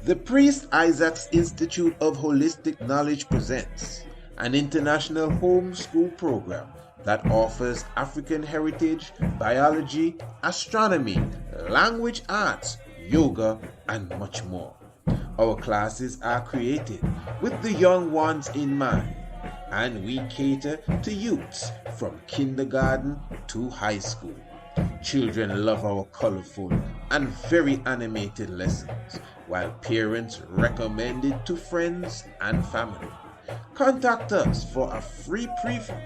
The Priest Isaac's Institute of Holistic Knowledge presents an international homeschool program that offers African heritage, biology, astronomy, language arts, yoga, and much more. Our classes are created with the young ones in mind, and we cater to youths from kindergarten to high school. Children love our colorful and very animated lessons, while parents recommend it to friends and family. Contact us for a free preview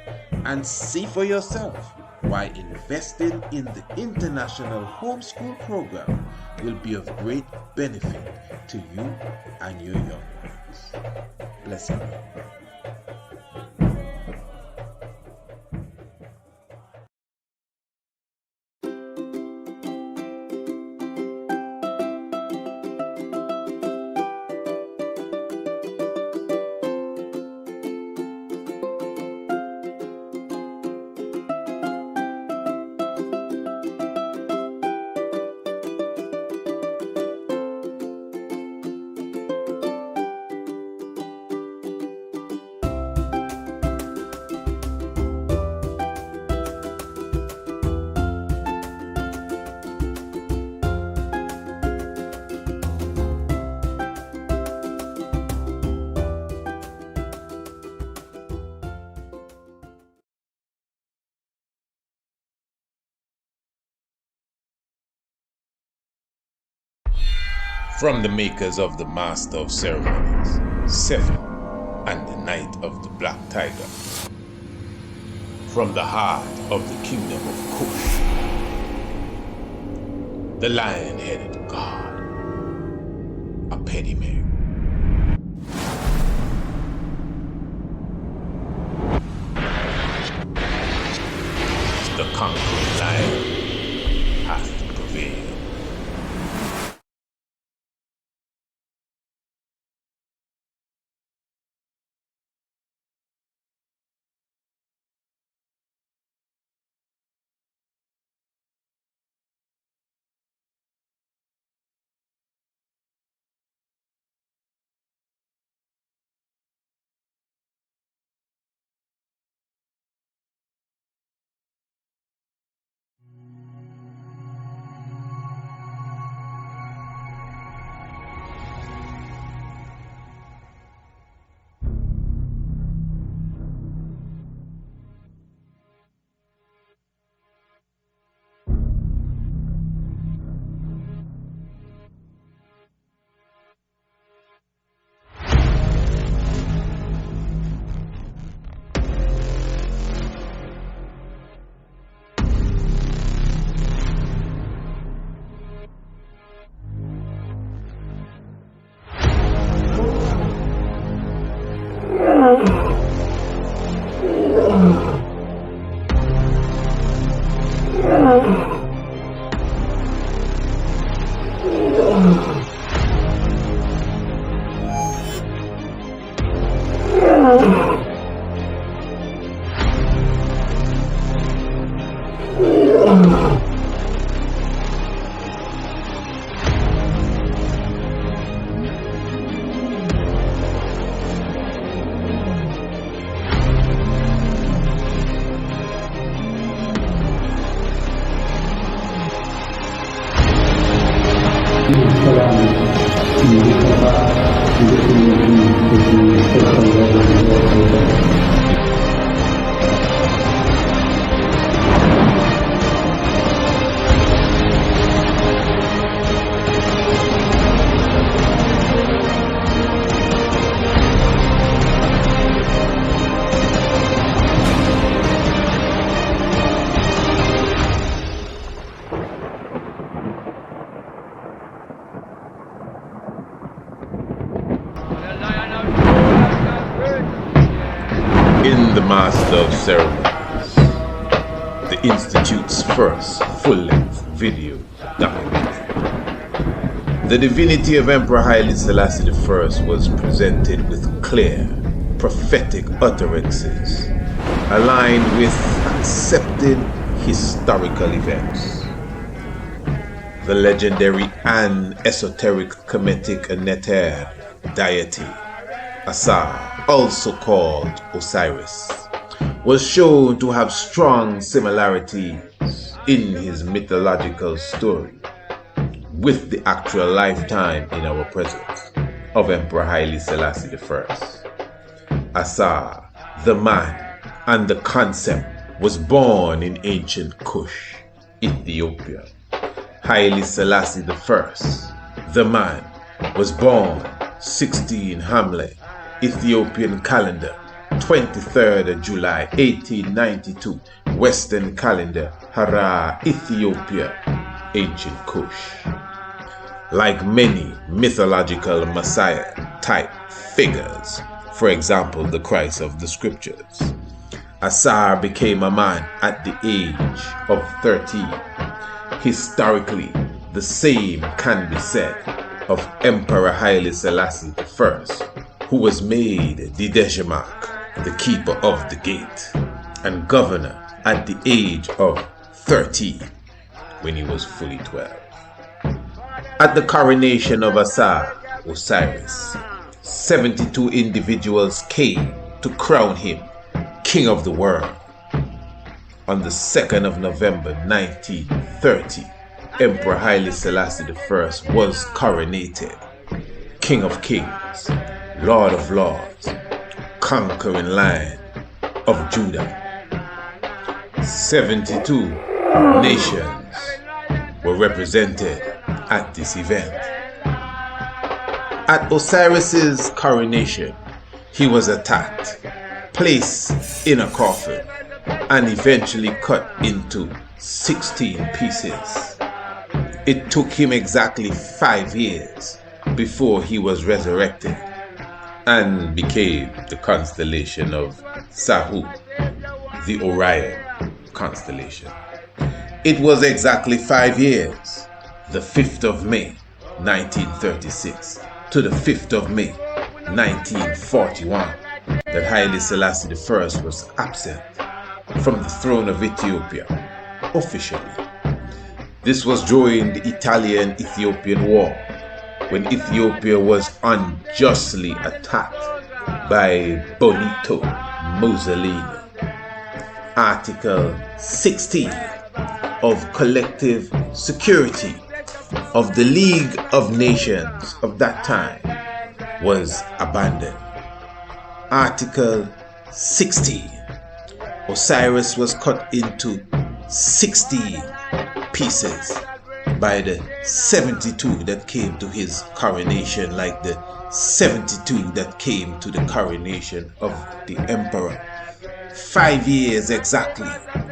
and see for yourself why investing in the international homeschool program will be of great benefit to you and your young ones. Blessings. From the makers of the Master of Ceremonies, Seven, and the Knight of the Black Tiger. From the heart of the Kingdom of Kush, the lion-headed god, Apedemak. The conquering lion hath to prevail. In the Master of Ceremonies, the Institute's first full-length video documentary, the divinity of Emperor Haile Selassie I was presented with clear, prophetic utterances aligned with accepted historical events. the legendary and esoteric Kemetic Neter deity, Asa, also called Osiris, was shown to have strong similarities in his mythological story with the actual lifetime in our present of Emperor Haile Selassie I. Asa, the man and the concept, was born in ancient Kush, Ethiopia. Haile Selassie I, the man, was born 16 Hamle, Ethiopian calendar, 23rd of July 1892, Western calendar, Harar, Ethiopia, ancient Kush. Like many mythological Messiah type figures, for example the Christ of the scriptures, Asa became a man at the age of 13. Historically, the same can be said of Emperor Haile Selassie I, who was made the Apedemak, the keeper of the gate, and governor at the age of 13 when he was fully 12. At the coronation of Asa, Osiris, 72 individuals came to crown him King of the world. On the 2nd of November 1930, Emperor Haile Selassie I was coronated King of Kings, Lord of Lords, conquering Lion of Judah. 72 nations were represented at this event. At Osiris's coronation, he was attacked, placed in a coffin, and eventually cut into 16 pieces. It took him exactly 5 years before he was resurrected and became the constellation of Sahle, the Orion constellation. It was exactly 5 years, the 5th of May 1936 to the 5th of May 1941, that Haile Selassie I was absent from the throne of Ethiopia officially. This was during the Italian-Ethiopian War, when Ethiopia was unjustly attacked by Benito Mussolini. Article 16 of Collective Security of the League of Nations of that time was abandoned. Article 16. Osiris was cut into 16 pieces by the 72 that came to his coronation, like the 72 that came to the coronation of the emperor. 5 years exactly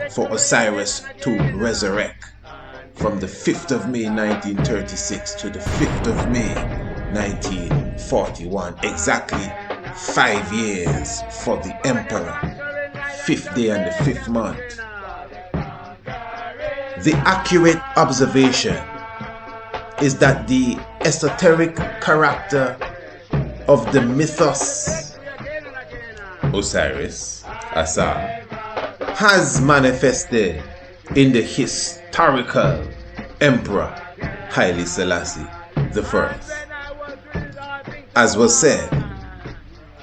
for Osiris to resurrect, from the 5th of May 1936 to the 5th of May 1941. Exactly 5 years for the emperor, 5th day and the 5th month. The accurate observation is that the esoteric character of the mythos Osiris, Asa, has manifested in the historical Emperor Haile Selassie I. As was said,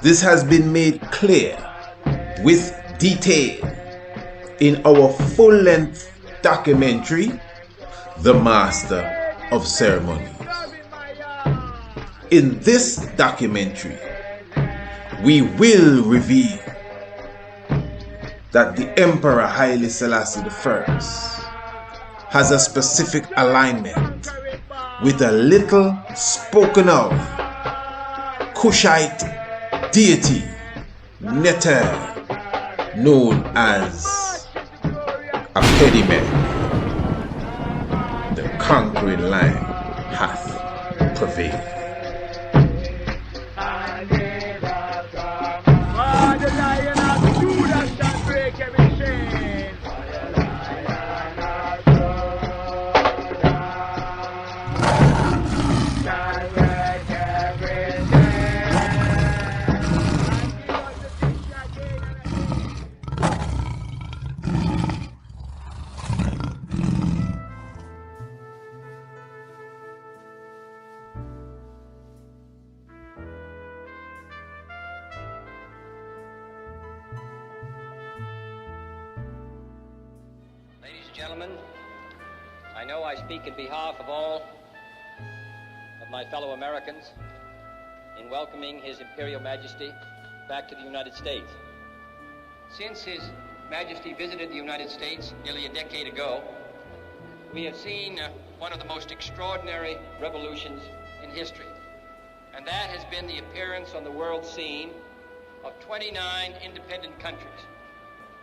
this has been made clear with detail in our full-length documentary, The Master of Ceremonies. In this documentary, we will reveal that the Emperor Haile Selassie I has a specific alignment with a little spoken of Kushite deity, Neter, known as Apedemak. The conquering line hath prevailed. Ladies and gentlemen, I know I speak in behalf of all of my fellow Americans in welcoming His Imperial Majesty back to the United States. Since His Majesty visited the United States nearly a decade ago, we have seen one of the most extraordinary revolutions in history, and that has been the appearance on the world scene of 29 independent countries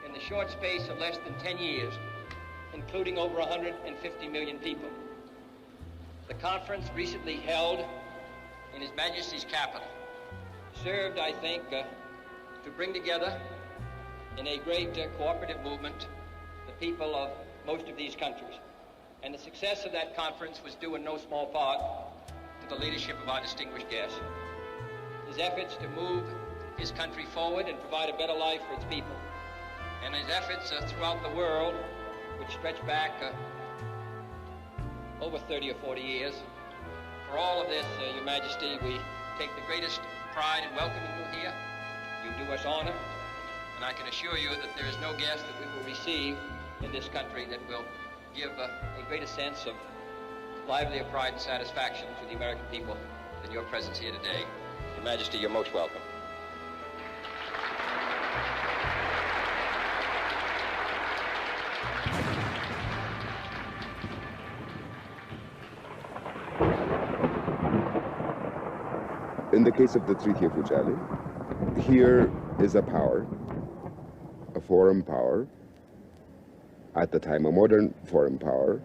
in the short space of less than 10 years, including over 150 million people. The conference recently held in His Majesty's capital served, I think, to bring together in a great cooperative movement the people of most of these countries. And the success of that conference was due in no small part to the leadership of our distinguished guest. His efforts to move his country forward and provide a better life for its people, and his efforts throughout the world, which stretch back over 30 or 40 years. For all of this, Your Majesty, we take the greatest pride in welcoming you here. You do us honor, and I can assure you that there is no guest that we will receive in this country that will give a greater sense of livelier pride and satisfaction to the American people than your presence here today. Your Majesty, you're most welcome. In the case of the Treaty of Wuchale, here is a power, a foreign power, at the time a modern foreign power,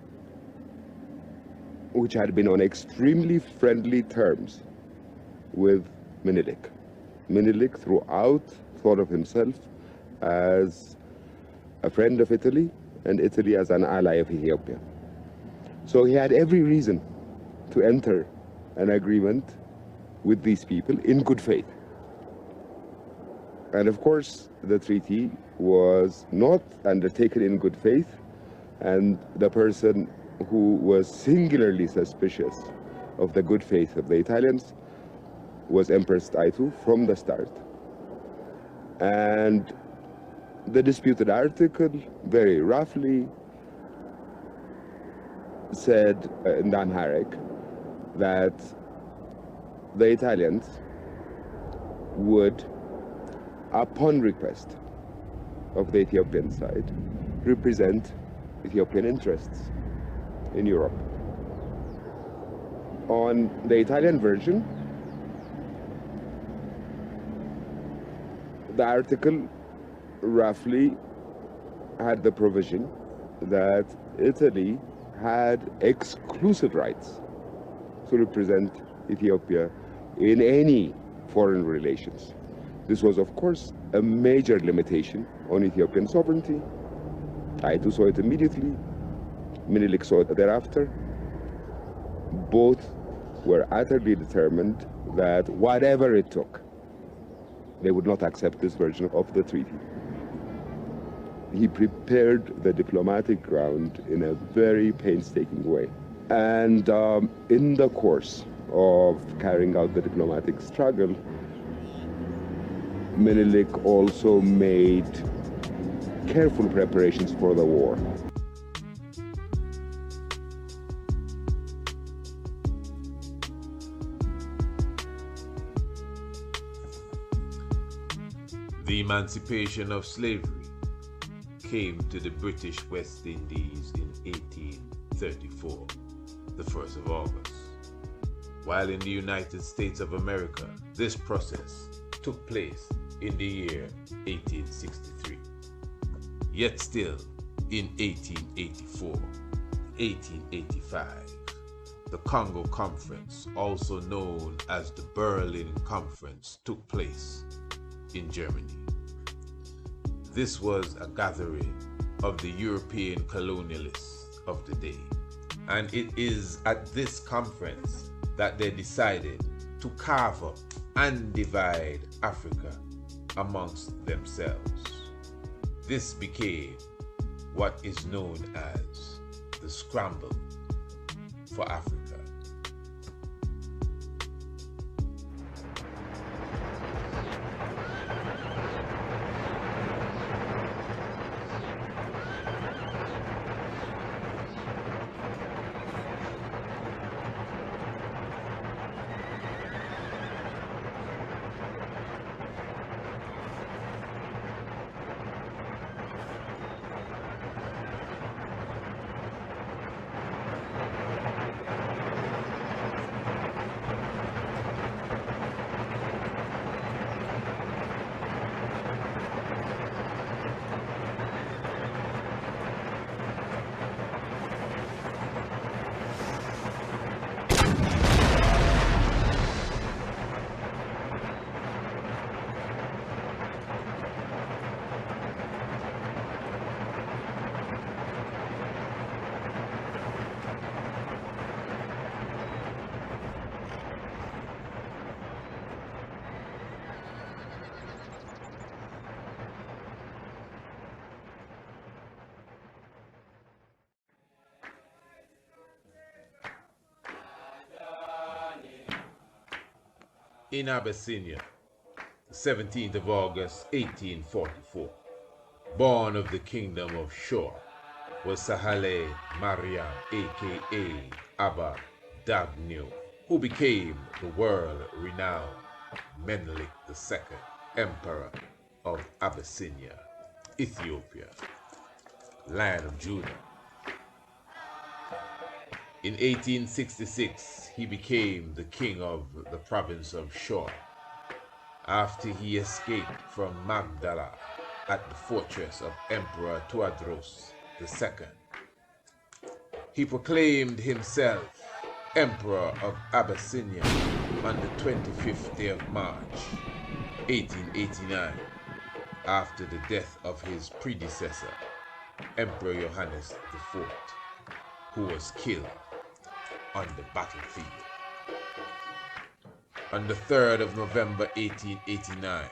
which had been on extremely friendly terms with Menelik. Menelik throughout thought of himself as a friend of Italy and Italy as an ally of Ethiopia. So he had every reason to enter an agreement with these people in good faith. And of course, the treaty was not undertaken in good faith, and the person who was singularly suspicious of the good faith of the Italians was Empress Lij II from the start. And the disputed article, very roughly, said in Amharic that the Italians would, upon request of the Ethiopian side, represent Ethiopian interests in Europe. On the Italian version, the article roughly had the provision that Italy had exclusive rights to represent Ethiopia in any foreign relations. This was, of course, a major limitation on Ethiopian sovereignty. Lij II saw it immediately. Menelik saw it thereafter. Both were utterly determined that whatever it took, they would not accept this version of the treaty. He prepared the diplomatic ground in a very painstaking way. And in the course of carrying out the diplomatic struggle, Menelik also made careful preparations for the war. The emancipation of slavery came to the British West Indies in 1834, the 1st of August. While in the United States of America, this process took place in the year 1863. Yet still, in 1884, 1885, the Congo Conference, also known as the Berlin Conference, took place in Germany. This was a gathering of the European colonialists of the day, and it is at this conference that they decided to carve up and divide Africa amongst themselves. This became what is known as the scramble for Africa. in Abyssinia, 17th of August 1844. Born of the kingdom of Shoa, was Sahle Mariam, aka Abba Dagnu, who became the world-renowned Menelik II, Emperor of Abyssinia, Ethiopia, Land of Judah. In 1866, he became the king of the province of Shoa, after he escaped from Magdala at the fortress of Emperor Tewodros II. He proclaimed himself Emperor of Abyssinia on the 25th day of March, 1889, after the death of his predecessor, Emperor Johannes IV, who was killed on the battlefield. On the 3rd of November 1889,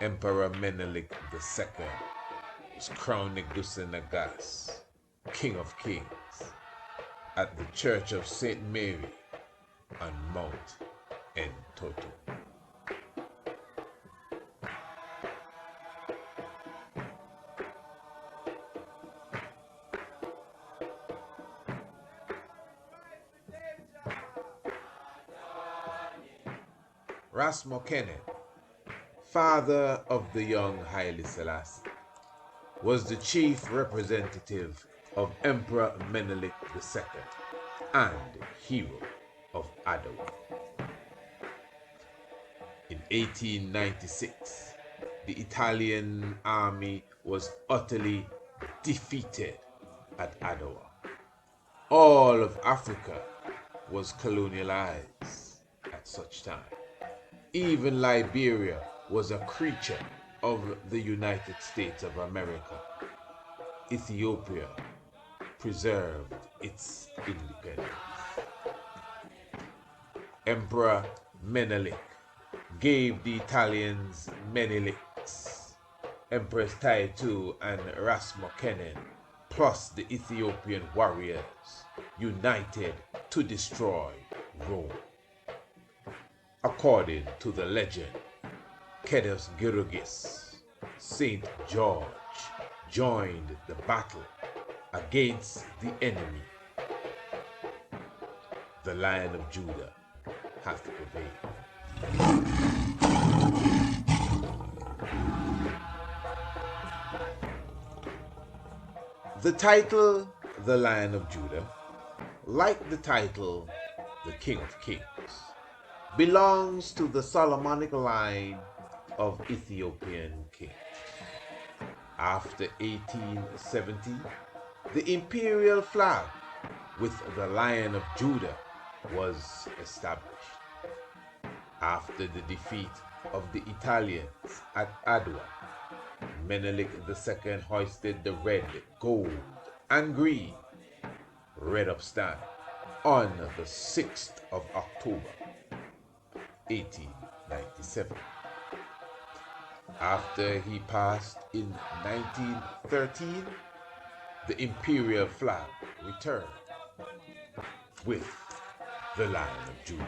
Emperor Menelik II was crowned Negus Sahela, King of Kings, at the Church of St. Mary on Mount Entoto. Ras Makonnen, father of the young Haile Selassie, was the chief representative of Emperor Menelik II and hero of Adowa. In 1896, the Italian army was utterly defeated at Adowa. All of Africa was colonialized at such time. Even Liberia was a creature of the United States of America. Ethiopia preserved its independence. Emperor Menelik gave the Italians Meneliks, Empress Tai II and Ras Makonnen, plus the Ethiopian warriors, united to destroy Rome. According to the legend, Kedus Girugis, Saint George, joined the battle against the enemy. The Lion of Judah hath prevailed. The title, the Lion of Judah, like the title, the King of Kings, belongs to the Solomonic Line of Ethiopian kings. After 1870, the Imperial flag with the Lion of Judah was established. After the defeat of the Italians at Adwa, Menelik II hoisted the red, gold, and green red upstand on the 6th of October, 1897. After he passed in 1913, the Imperial flag returned with the Lion of Judah.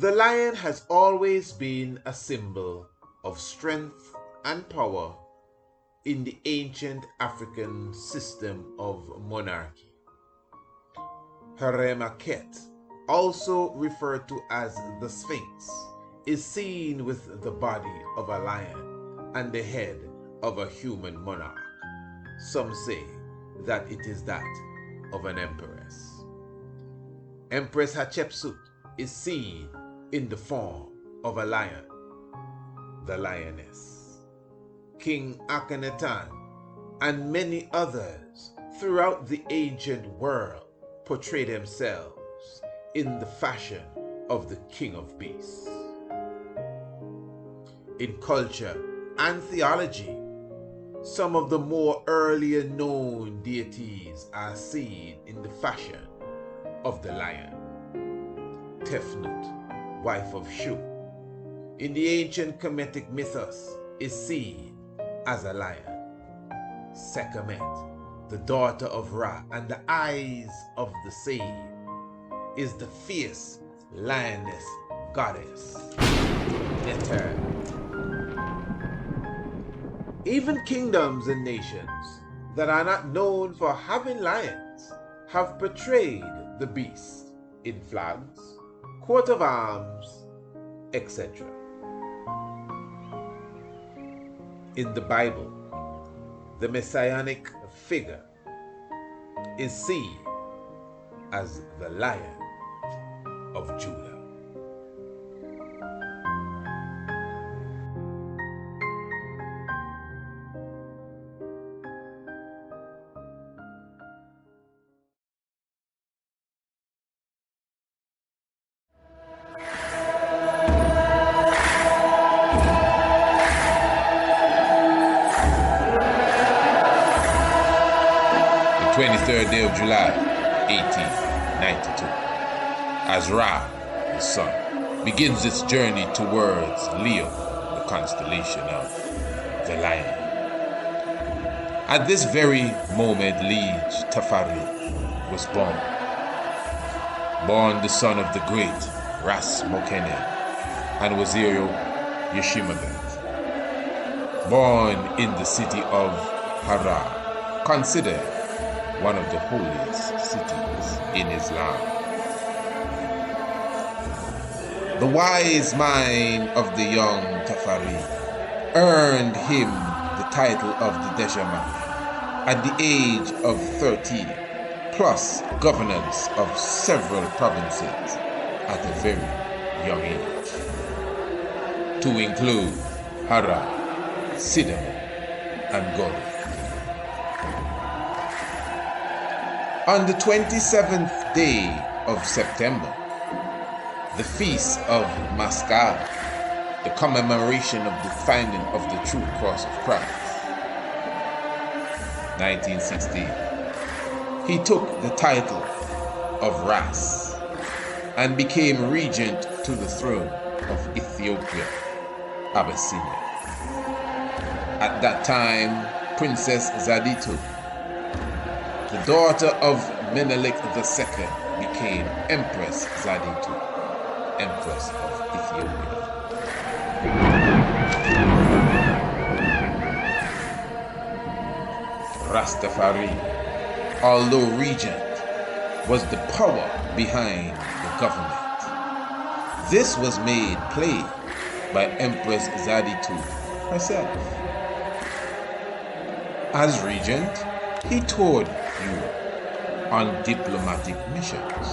The lion has always been a symbol of strength and power in the ancient African system of monarchy. Haremaket, also referred to as the Sphinx, is seen with the body of a lion and the head of a human monarch. Some say that it is that of an empress. Empress Hatshepsut is seen in the form of a lion, the lioness. King Akhenaten and many others throughout the ancient world portray themselves in the fashion of the King of Beasts. In culture and theology, some of the more earlier known deities are seen in the fashion of the lion. Tefnut, wife of Shu, in the ancient Kemetic mythos is seen as a lion. Sekhmet, the daughter of Ra and the eyes of the same, is the fierce lioness goddess Neter. Even kingdoms and nations that are not known for having lions have portrayed the beast in flags, coat of arms, etc. In the Bible, the messianic figure is seen as the Lion of Judah. The 23rd day of July, 1892, as Ra, the sun, begins its journey towards Leo, the constellation of the Lion. At this very moment, Lij Tafari was born. Born the son of the great Ras Makonnen and Wazir Yashimabet. Born in the city of Harar, considered one of the holiest cities in Islam. The wise mind of the young Tafari earned him the title of the Dejamak at the age of 13, plus governance of several provinces at a very young age, to include Harar, Sidam, and Gora. On the 27th day of September, the feast of Maskal, the commemoration of the finding of the true cross of Christ, 1916, he took the title of Ras and became regent to the throne of Ethiopia, Abyssinia. At that time, Princess Zaditu, the daughter of Menelik II, became Empress Zaditu, Empress of Ethiopia. Rastafari, although regent, was the power behind the government. This was made plain by Empress Zaditu herself. As regent, he toured Europe on diplomatic missions,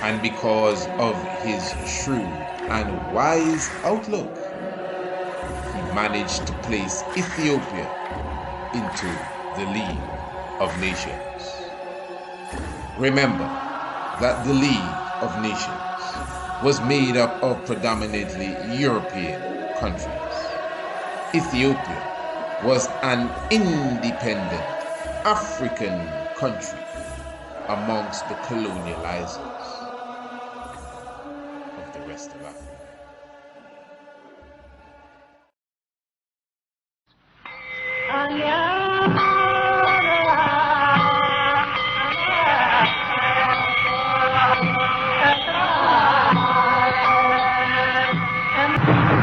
and because of his shrewd and wise outlook, he managed to place Ethiopia into the League of Nations. Remember that the League of Nations was made up of predominantly European countries. Ethiopia was an independent African country amongst the colonializers of the rest of Africa.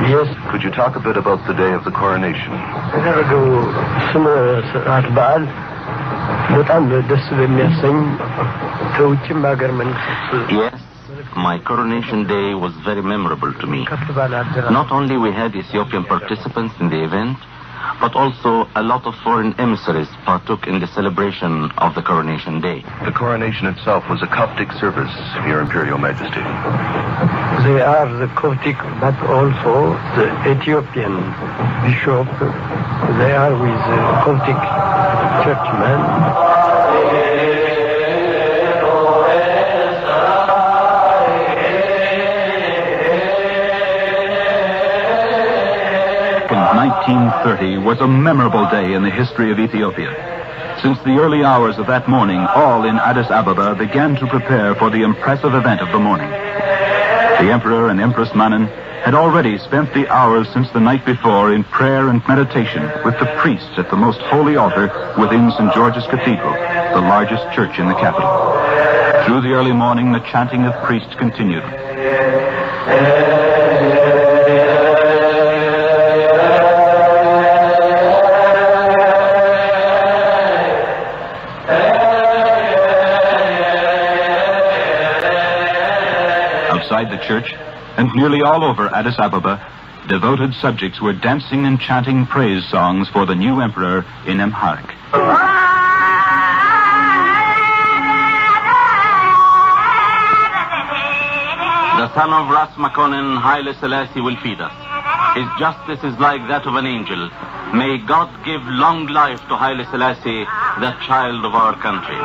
Yes. Could you talk a bit about the day of the coronation? Yes, my coronation day was very memorable to me. Not only we had Ethiopian participants in the event, but also a lot of foreign emissaries partook in the celebration of the coronation day. The coronation itself was a Coptic service, Your Imperial Majesty. They are the Coptic, but also the Ethiopian bishop. They are with the Coptic churchmen. In 1930 was a memorable day in the history of Ethiopia. Since the early hours of that morning, all in Addis Ababa began to prepare for the impressive event of the morning. The Emperor and Empress Makonnen had already spent the hours since the night before in prayer and meditation with the priests at the most holy altar within St. George's Cathedral, the largest church in the capital. Through the early morning, the chanting of priests continued. Outside the church, and nearly all over Addis Ababa, devoted subjects were dancing and chanting praise songs for the new emperor in Amharic. The son of Ras Makonnen, Haile Selassie, will feed us. His justice is like that of an angel. May God give long life to Haile Selassie, the child of our country.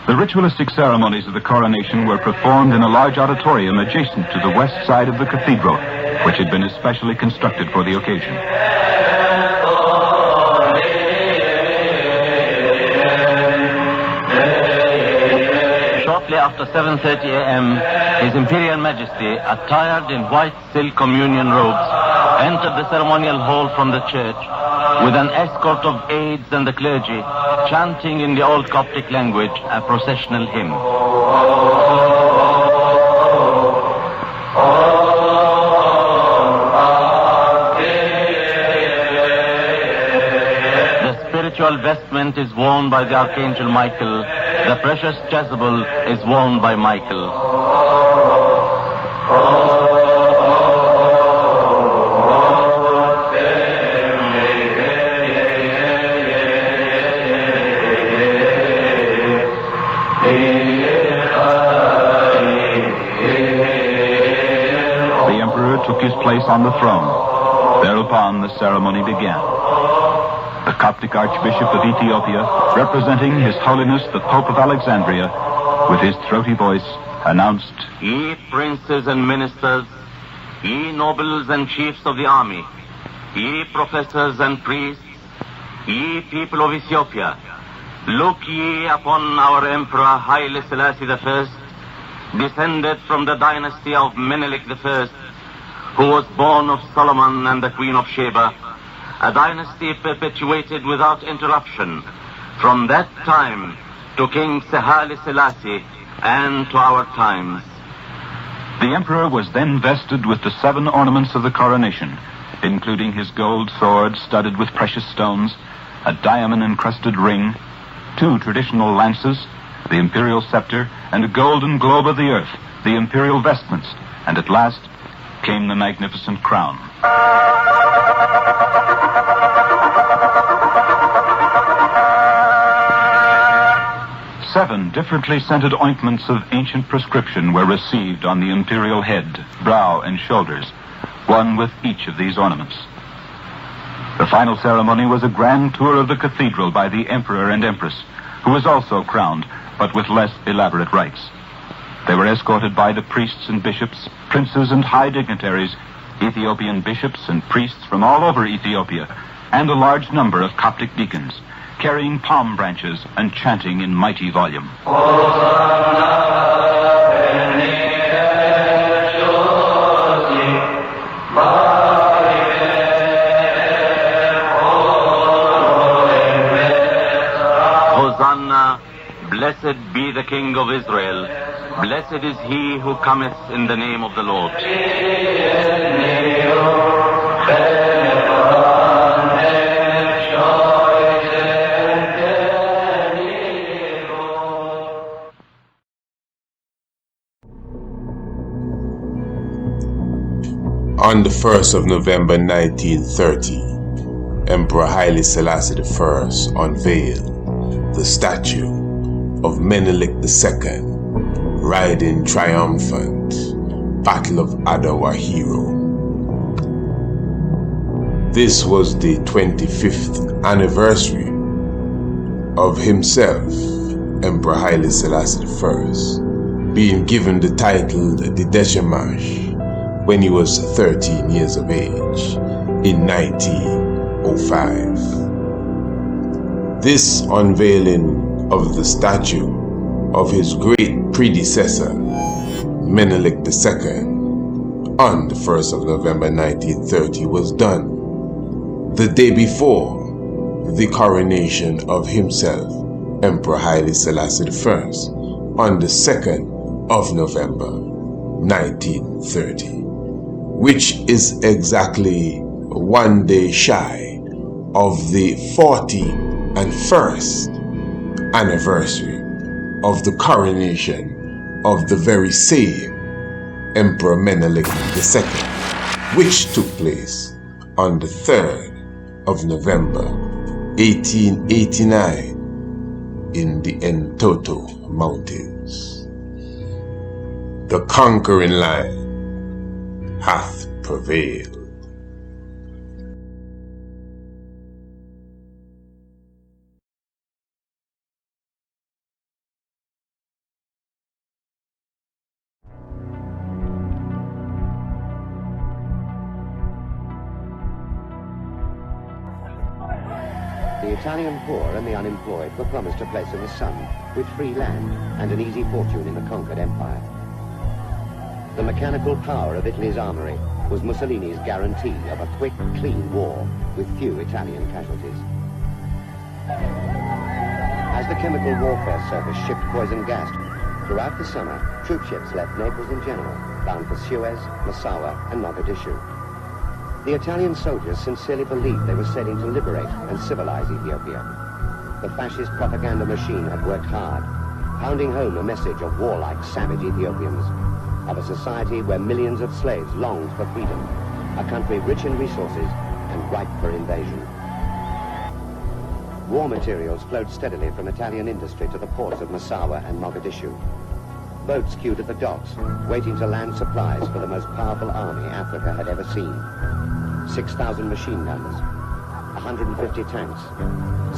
The ritualistic ceremonies of the coronation were performed in a large auditorium adjacent to the west side of the cathedral, which had been especially constructed for the occasion. Shortly after 7:30 a.m., His Imperial Majesty, attired in white silk communion robes, entered the ceremonial hall from the church with an escort of aides and the clergy, chanting in the old Coptic language a processional hymn. The spiritual vestment is worn by the Archangel Michael. The precious chasuble is worn by Michael. Took his place on the throne. Thereupon the ceremony began. The Coptic Archbishop of Ethiopia, representing His Holiness the Pope of Alexandria, with his throaty voice, announced, Ye princes and ministers, ye nobles and chiefs of the army, ye professors and priests, ye people of Ethiopia, look ye upon our Emperor Haile Selassie I, descended from the dynasty of Menelik I, who was born of Solomon and the Queen of Sheba, a dynasty perpetuated without interruption from that time to King Haile Selassie and to our times. The emperor was then vested with the 7 ornaments of the coronation, including his gold sword studded with precious stones, a diamond-encrusted ring, 2 traditional lances, the imperial scepter, and a golden globe of the earth, the imperial vestments, and at last came the magnificent crown. 7 differently scented ointments of ancient prescription were received on the imperial head, brow, and shoulders, one with each of these ornaments. The final ceremony was a grand tour of the cathedral by the emperor and empress, who was also crowned, but with less elaborate rites. They were escorted by the priests and bishops, princes and high dignitaries, Ethiopian bishops and priests from all over Ethiopia, and a large number of Coptic deacons, carrying palm branches and chanting in mighty volume. Hosanna, blessed be the King of Israel. Blessed is he who cometh in the name of the Lord. On the 1st of November 1930, Emperor Haile Selassie I unveiled the statue of Menelik II, riding triumphant, Battle of Adawa hero. This was the 25th anniversary of himself, Emperor Haile Selassie I, being given the title Dideshemash when he was 13 years of age in 1905. This unveiling of the statue of his great predecessor, Menelik II, on the 1st of November 1930 was done the day before the coronation of himself, Emperor Haile Selassie I, on the 2nd of November 1930, which is exactly one day shy of the 41st anniversary of the coronation of the very same Emperor Menelik II, which took place on the 3rd of November 1889 in the Entoto Mountains. The conquering line hath prevailed. The Italian poor and the unemployed were promised a place in the sun, with free land and an easy fortune in the conquered empire. The mechanical power of Italy's armory was Mussolini's guarantee of a quick, clean war with few Italian casualties. As the chemical warfare service shipped poison gas, throughout the summer, troop ships left Naples and Genoa, bound for Suez, Massawa, and Mogadishu. The Italian soldiers sincerely believed they were sailing to liberate and civilize Ethiopia. The fascist propaganda machine had worked hard, pounding home a message of warlike, savage Ethiopians, of a society where millions of slaves longed for freedom, a country rich in resources and ripe for invasion. War materials flowed steadily from Italian industry to the ports of Massawa and Mogadishu. Boats queued at the docks, waiting to land supplies for the most powerful army Africa had ever seen. 6,000 machine guns, 150 tanks,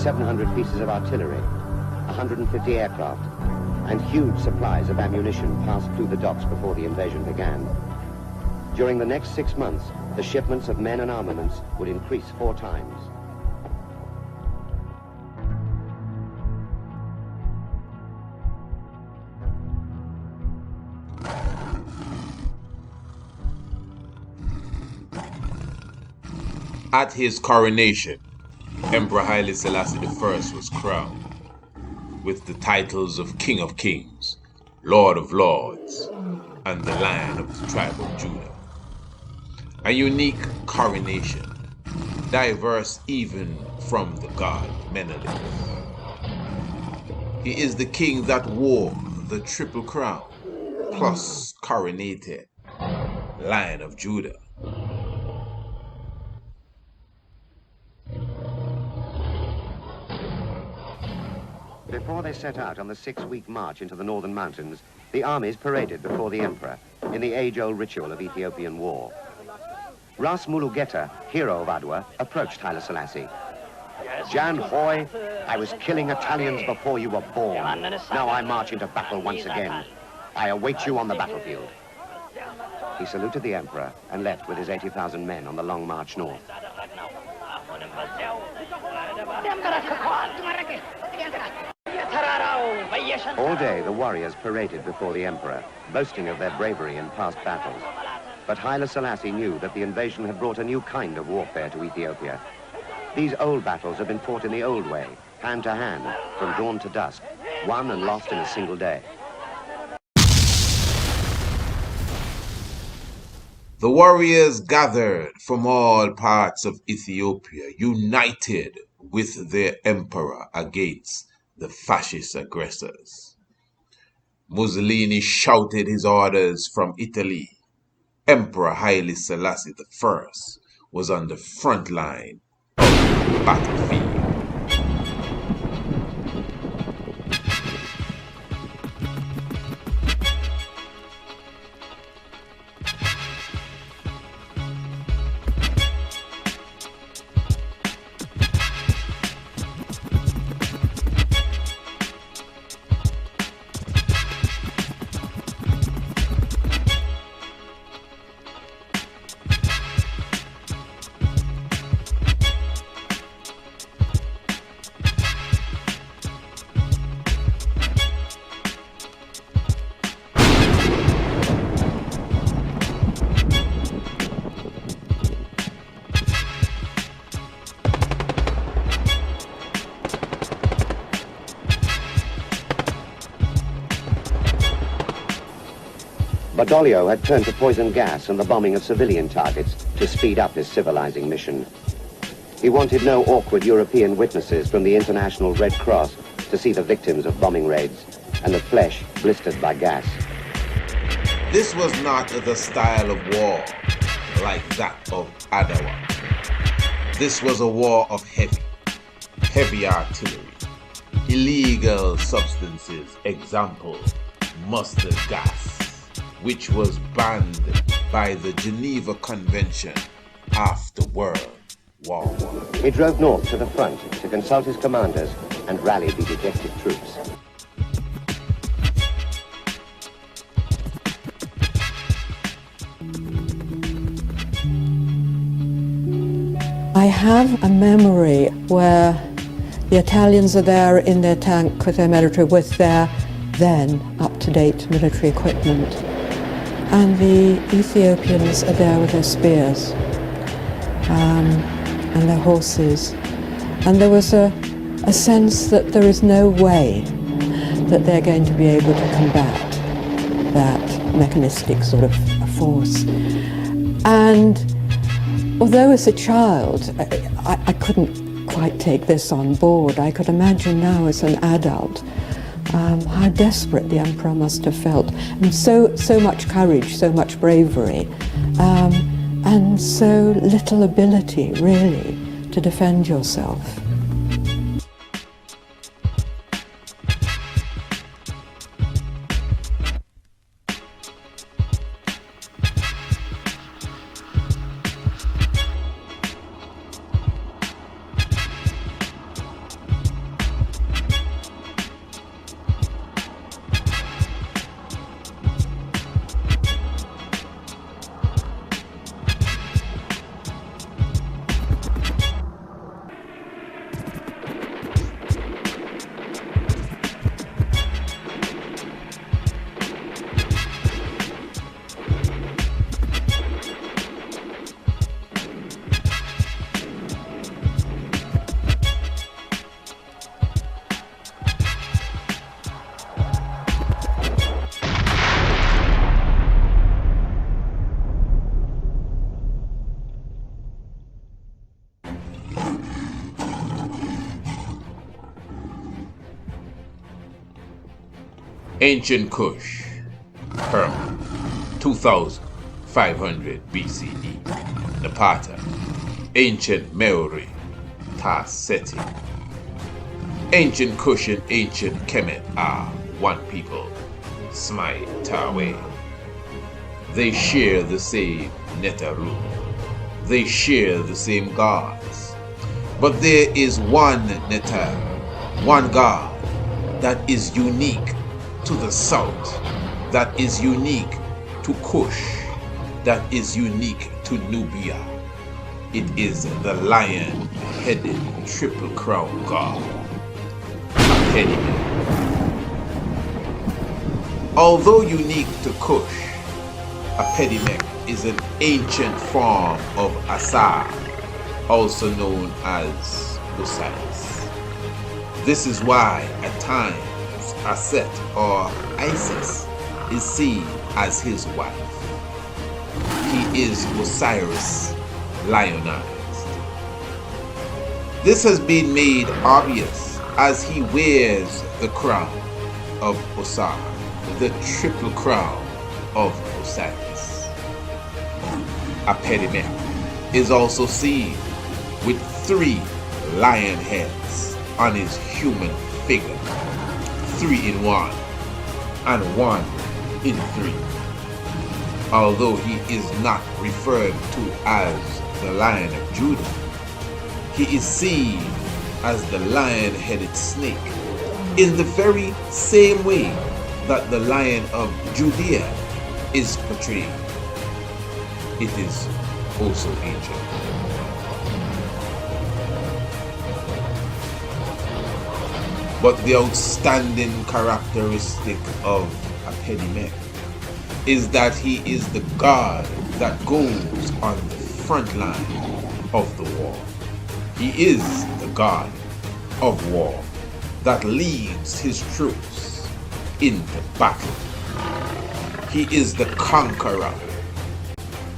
700 pieces of artillery, 150 aircraft, and huge supplies of ammunition passed through the docks before the invasion began. During the next 6 months, the shipments of men and armaments would increase 4 times. At his coronation, Emperor Haile Selassie I was crowned with the titles of King of Kings, Lord of Lords, and the Lion of the tribe of Judah. A unique coronation, diverse even from the god Menelik. He is the king that wore the triple crown, plus coronated Lion of Judah. Before they set out on the 6-week march into the northern mountains, the armies paraded before the emperor in the age-old ritual of Ethiopian war. Ras Mulugeta, hero of Adwa, approached Haile Selassie. Jan Hoy, I was killing Italians before you were born. Now I march into battle once again. I await you on the battlefield. He saluted the emperor and left with his 80,000 men on the long march north. All day, the warriors paraded before the emperor, boasting of their bravery in past battles. But Haile Selassie knew that the invasion had brought a new kind of warfare to Ethiopia. These old battles had been fought in the old way, hand to hand, from dawn to dusk, won and lost in a single day. The warriors gathered from all parts of Ethiopia, united with their emperor against the fascist aggressors. Mussolini shouted his orders from Italy. Emperor Haile Selassie I was on the front line of the battlefield. Badoglio had turned to poison gas and the bombing of civilian targets to speed up his civilizing mission. He wanted no awkward European witnesses from the International Red Cross to see the victims of bombing raids and the flesh blistered by gas. This was not the style of war like that of Adawa. This was a war of heavy artillery, illegal substances, example, mustard gas, which was banned by the Geneva Convention after World War I. He drove north to the front to consult his commanders and rally the dejected troops. I have a memory where the Italians are there in their tank with their military, with their then up-to-date military equipment. And the Ethiopians are there with their spears and their horses. And there was a sense that there is no way that they're going to be able to combat that mechanistic sort of force. And although as a child, I couldn't quite take this on board, I could imagine now as an adult how desperate the emperor must have felt. And so much courage, so much bravery, and so little ability, really, to defend yourself. Ancient Kush, Herma, 2500 BCE. Napata, Ancient Meori, Ta-Seti. Ancient Kush and Ancient Kemet are one people, Smai Tawe. They share the same Netaru. They share the same gods. But there is one Netar, one god, that is unique to the south, that is unique to Kush, that is unique to Nubia. It is the lion-headed triple crown god, Apedemak. Although unique to Kush, Apedemak is an ancient form of Asar, also known as Osiris. This is why at times Aset or Isis is seen as his wife. He is Osiris lionized. This has been made obvious as he wears the crown of Osar, the triple crown of Osiris. Apedemak is also seen with 3 lion heads on his human figure, 3 in 1 and 1 in 3. Although he is not referred to as the Lion of Judah, he is seen as the lion-headed snake in the very same way that the Lion of Judea is portrayed. It is also ancient. But the outstanding characteristic of Apedemak is that he is the god that goes on the front line of the war. He is the god of war that leads his troops into battle. He is the conqueror,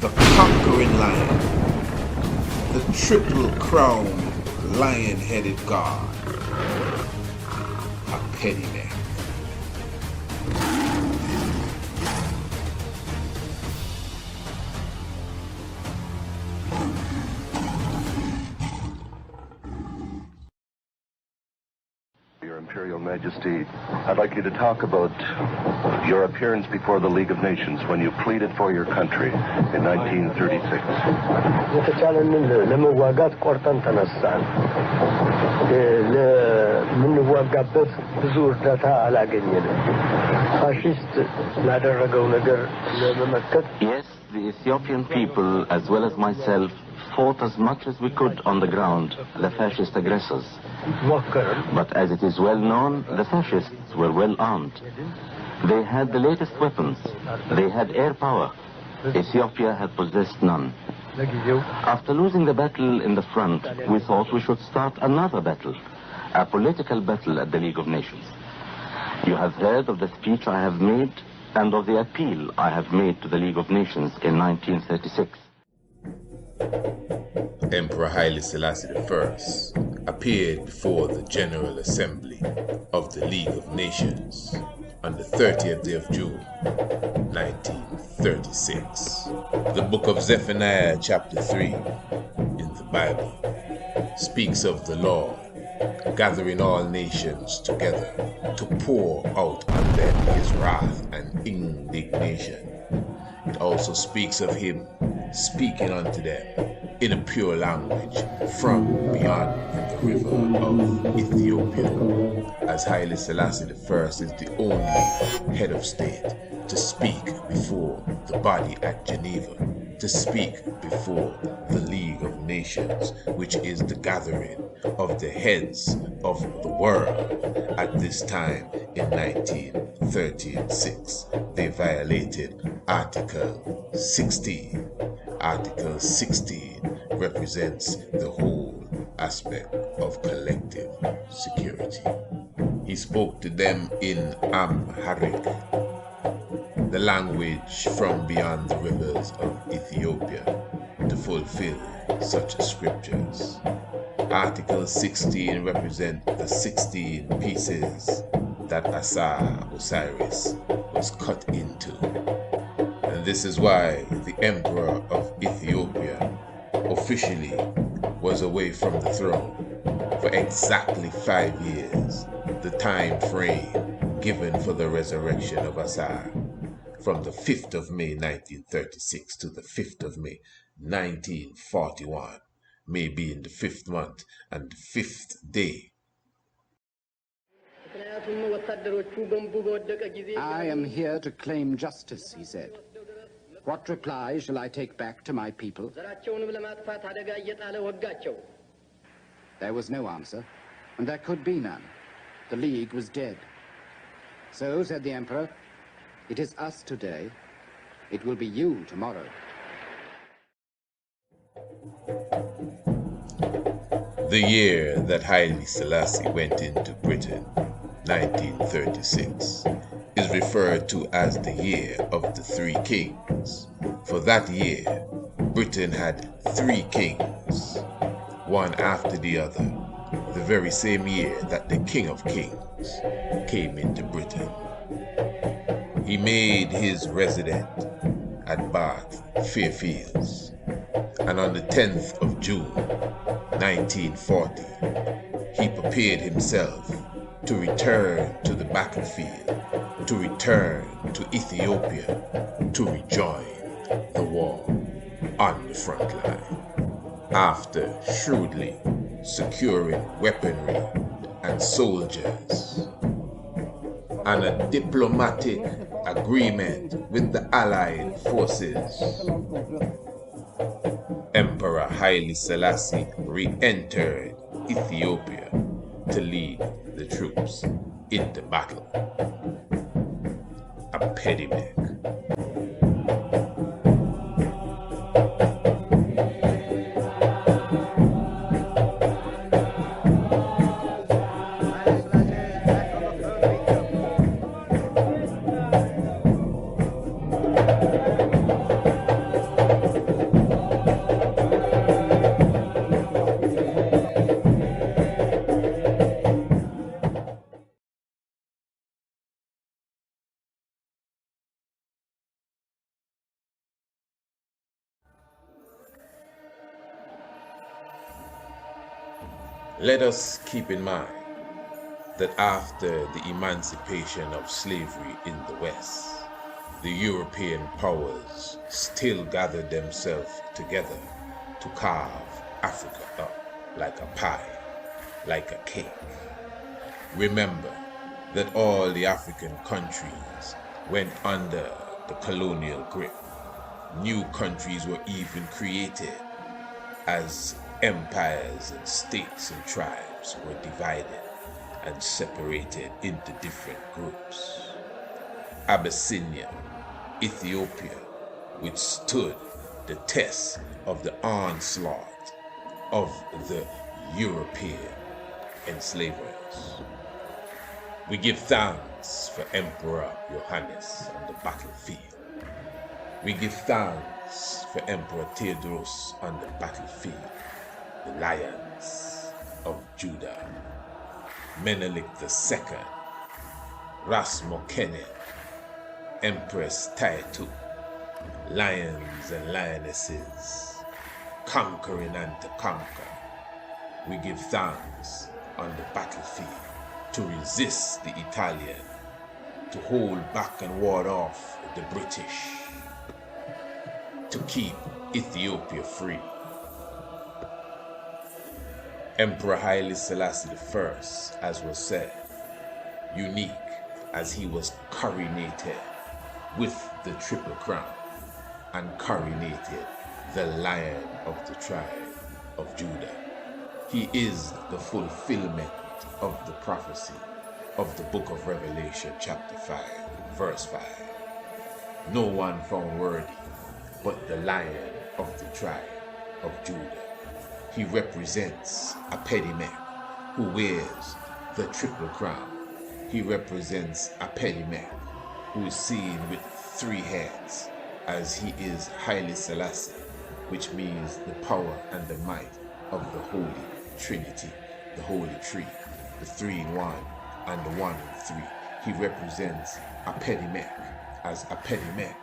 the conquering lion, the triple-crowned lion-headed god, Apedemak. Your Imperial Majesty, I'd like you to talk about your appearance before the League of Nations when you pleaded for your country in 1936. የተቻለንን ለመዋጋት ቆርጠን ተነሳን። ለምንዋጋበት ብዙ እርዳታ አላገኘንም። ፋሺስት ላደረገው ነገር ለመመከት Yes, the Ethiopian people, as well as myself, fought as much as we could on the ground, the fascist aggressors. But as it is well known, the fascists were well armed. They had the latest weapons. They had air power. Ethiopia had possessed none. After losing the battle in the front, we thought we should start another battle, a political battle at the League of Nations. You have heard of the speech I have made and of the appeal I have made to the League of Nations in 1936. Emperor Haile Selassie I appeared before the General Assembly of the League of Nations on the 30th day of June, 1936. The book of Zephaniah chapter 3 in the Bible speaks of the Lord gathering all nations together to pour out on them his wrath and indignation. It also speaks of him speaking unto them in a pure language from beyond the river of Ethiopia, as Haile Selassie I is the only head of state to speak before the body at Geneva, to speak before the League of Nations, which is the gathering of the heads of the world. At this time in 1936, they violated Article 16. Article 16 represents the whole aspect of collective security. He spoke to them in Amharic, the language from beyond the rivers of Ethiopia, to fulfill such scriptures. Article 16 represents the 16 pieces that Osiris was cut into. And this is why the Emperor of Ethiopia officially was away from the throne for exactly 5 years, the time frame given for the resurrection of Asar, from the 5th of May 1936 to the 5th of May 1941, May being the 5th month and the 5th day. I am here to claim justice, he said. What reply shall I take back to my people? There was no answer, and there could be none. The League was dead. So, said the Emperor, it is us today, it will be you tomorrow. The year that Haile Selassie went into Britain, 1936, is referred to as the year of the Three Kings. For that year, Britain had 3 kings, one after the other, the very same year that the King of Kings came into Britain. He made his residence at Bath, Fairfields, and on the 10th of June, 1940, he prepared himself to return to the battlefield, to return to Ethiopia, to rejoin the war on the front line. After shrewdly securing weaponry and soldiers, and a diplomatic agreement with the Allied forces, Emperor Haile Selassie re-entered Ethiopia to lead the troops into battle. Apedemak. Let us keep in mind that after the emancipation of slavery in the West, the European powers still gathered themselves together to carve Africa up like a pie, like a cake. Remember that all the African countries went under the colonial grip. New countries were even created as empires and states and tribes were divided and separated into different groups. Abyssinia, Ethiopia, withstood the test of the onslaught of the European enslavers. We give thanks for Emperor Johannes on the battlefield. We give thanks for Emperor Theodorus on the battlefield, the lions of Judah, Menelik II, Ras Makonnen, Empress Taitu, lions and lionesses, conquering and to conquer. We give thanks on the battlefield to resist the Italian, to hold back and ward off the British, to keep Ethiopia free. Emperor Haile Selassie I, as was said, unique as he was coronated with the Triple Crown and coronated the Lion of the tribe of Judah. He is the fulfillment of the prophecy of the book of Revelation chapter 5, verse 5. No one found worthy but the Lion of the tribe of Judah. He represents Apedemak, who wears the Triple Crown. He represents Apedemak, who is seen with 3 heads, as he is Haile Selassie, which means the power and the might of the Holy Trinity, the Holy Tree, the 3 in 1 and the 1 in 3. He represents Apedemak, as Apedemak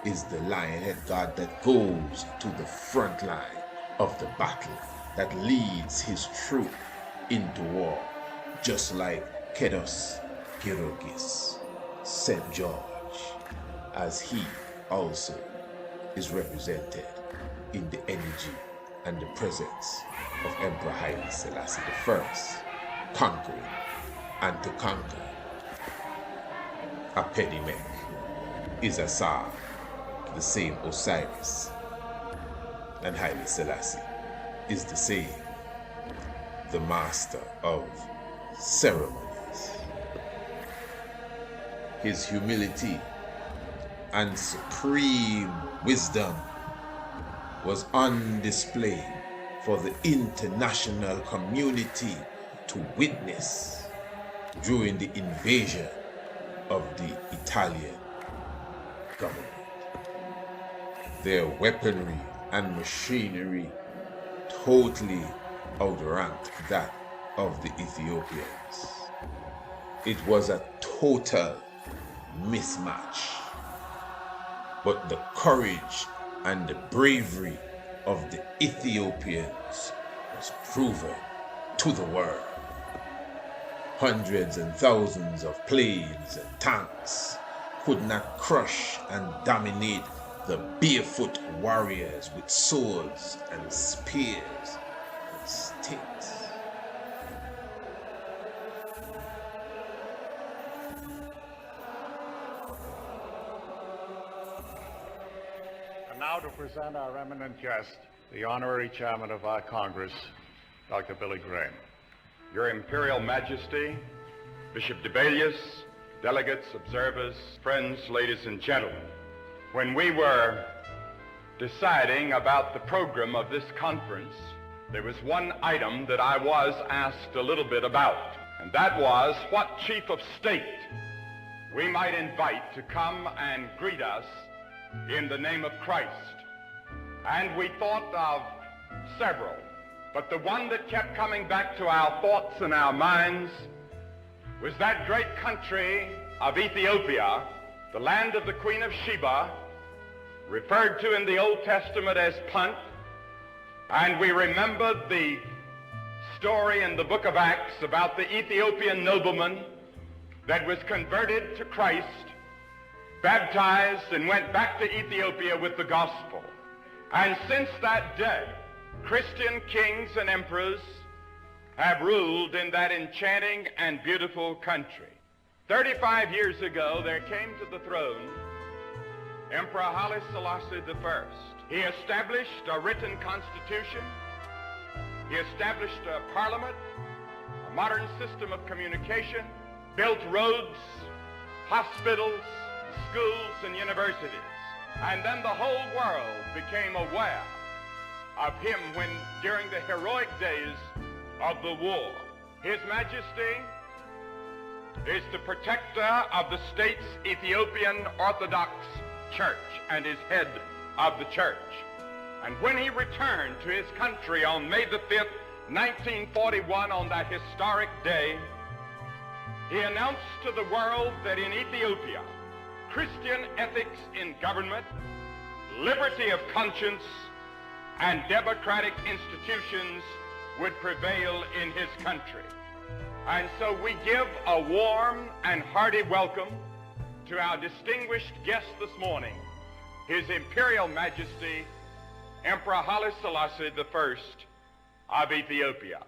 is the lion-head god that goes to the front line of the battle, that leads his troop into war, just like Kedos Girogis, St. George, as he also is represented in the energy and the presence of Emperor Haile Selassie I, conquering and to conquer. Apedemak is Asar, the same Osiris, and Haile Selassie is the same, the master of ceremonies. His humility and supreme wisdom was on display for the international community to witness during the invasion of the Italian government. Their weaponry and machinery totally outranked that of the Ethiopians. It was a total mismatch. But the courage and the bravery of the Ethiopians was proven to the world. Hundreds and thousands of planes and tanks could not crush and dominate the barefoot warriors with swords and spears and sticks. And now to present our eminent guest, the honorary chairman of our Congress, Dr. Billy Graham. Your Imperial Majesty, Bishop Debelius, delegates, observers, friends, ladies and gentlemen, when we were deciding about the program of this conference, there was one item that I was asked a little bit about, and that was what chief of state we might invite to come and greet us in the name of Christ. And we thought of several, but the one that kept coming back to our thoughts and our minds was that great country of Ethiopia, the land of the Queen of Sheba, referred to in the Old Testament as Punt, and we remembered the story in the book of Acts about the Ethiopian nobleman that was converted to Christ, baptized, and went back to Ethiopia with the gospel. And since that day, Christian kings and emperors have ruled in that enchanting and beautiful country. 35 years ago, there came to the throne Emperor Haile Selassie I. He established a written constitution. He established a parliament, a modern system of communication, built roads, hospitals, schools, and universities. And then the whole world became aware of him when, during the heroic days of the war, His Majesty is the protector of the state's Ethiopian Orthodox Church and is head of the church. And when he returned to his country on May the 5th, 1941, on that historic day, he announced to the world that in Ethiopia, Christian ethics in government, liberty of conscience, and democratic institutions would prevail in his country. And so we give a warm and hearty welcome to our distinguished guest this morning, His Imperial Majesty, Emperor Haile Selassie I of Ethiopia.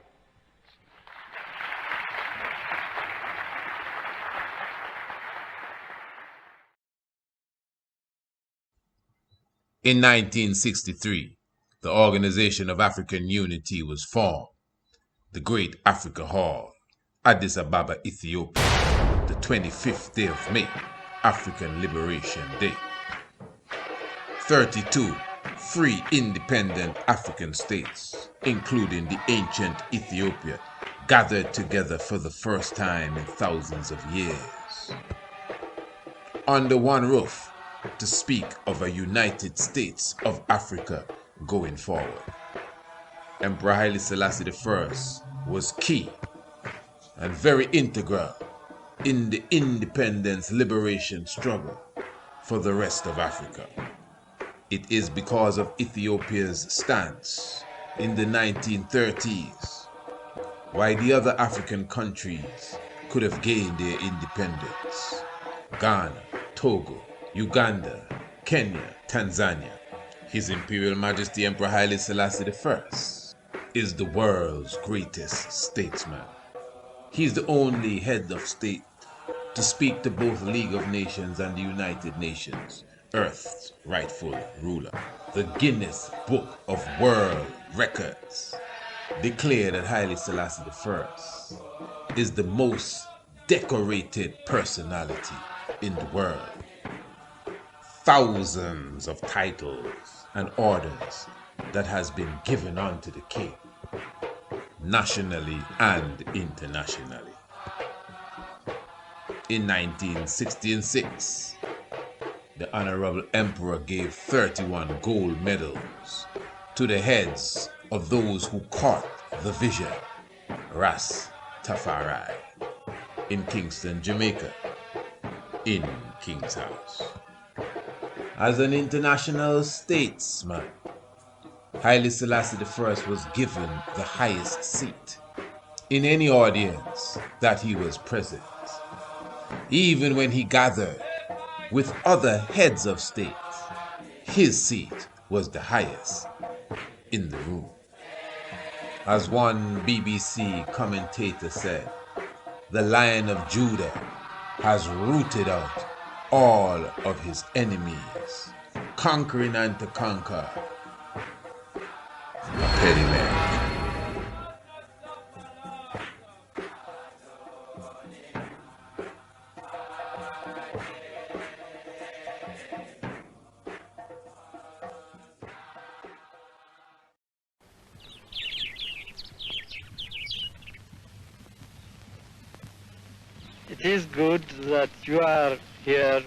In 1963, the Organization of African Unity was formed. The Great Africa Hall, Addis Ababa, Ethiopia, the 25th day of May, African Liberation Day. 32 free independent African states, including the ancient Ethiopia, gathered together for the first time in thousands of years. Under one roof, to speak of a United States of Africa going forward. Emperor Haile Selassie I was key and very integral in the independence liberation struggle for the rest of Africa. It is because of Ethiopia's stance in the 1930s why the other African countries could have gained their independence. Ghana, Togo, Uganda, Kenya, Tanzania. His Imperial Majesty Emperor Haile Selassie I is the world's greatest statesman. He is the only head of state to speak to both the League of Nations and the United Nations, Earth's rightful ruler. The Guinness Book of World Records declared that Haile Selassie I is the most decorated personality in the world. Thousands of titles and orders that has been given unto the king, nationally and internationally. In 1966, the Honorable Emperor gave 31 gold medals to the heads of those who caught the vision, Ras Tafari, in Kingston, Jamaica, in King's House. As an international statesman, Haile Selassie I was given the highest seat in any audience that he was present, even when he gathered with other heads of state. His seat was the highest in the room. As one BBC commentator said, the Lion of Judah has rooted out all of his enemies, conquering and to conquer. Apedemak. It is good that you are here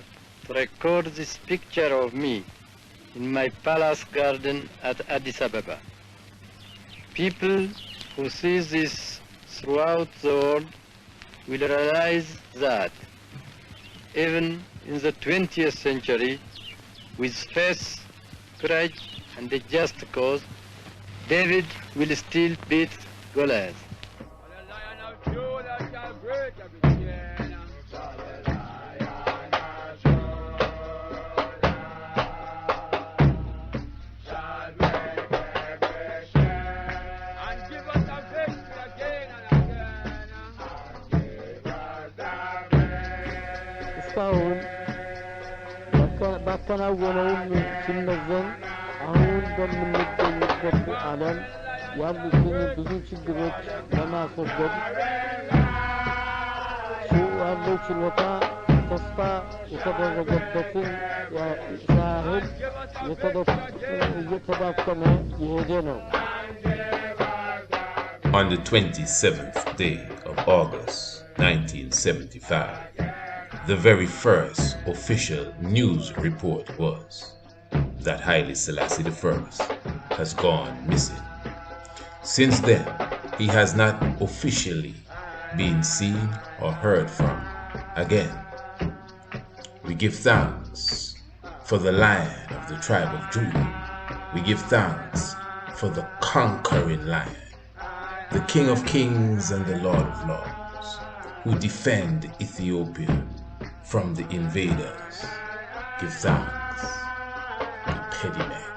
to record this picture of me in my palace garden at Addis Ababa. People who see this throughout the world will realize that even in the 20th century, with faith, courage, and a just cause, David will still beat Goliath. እስካሁን ባከናወነውም ሲመዘን አሁን በምንገኝበት ዓለም ያሉትን ብዙ ችግሮች ለማስወገድ ያለው ችሎታ ተስፋ የተደረገበትን ያህል እየተዳከመ የሄደ ነው። On the 27th day of August 1975, the very first official news report was that Haile Selassie I has gone missing. Since then, he has not officially been seen or heard from again. We give thanks for the Lion of the tribe of Judah. We give thanks for the conquering Lion, the King of Kings and the Lord of Lords, who defend Ethiopia from the invaders. Give thanks. Apedemak.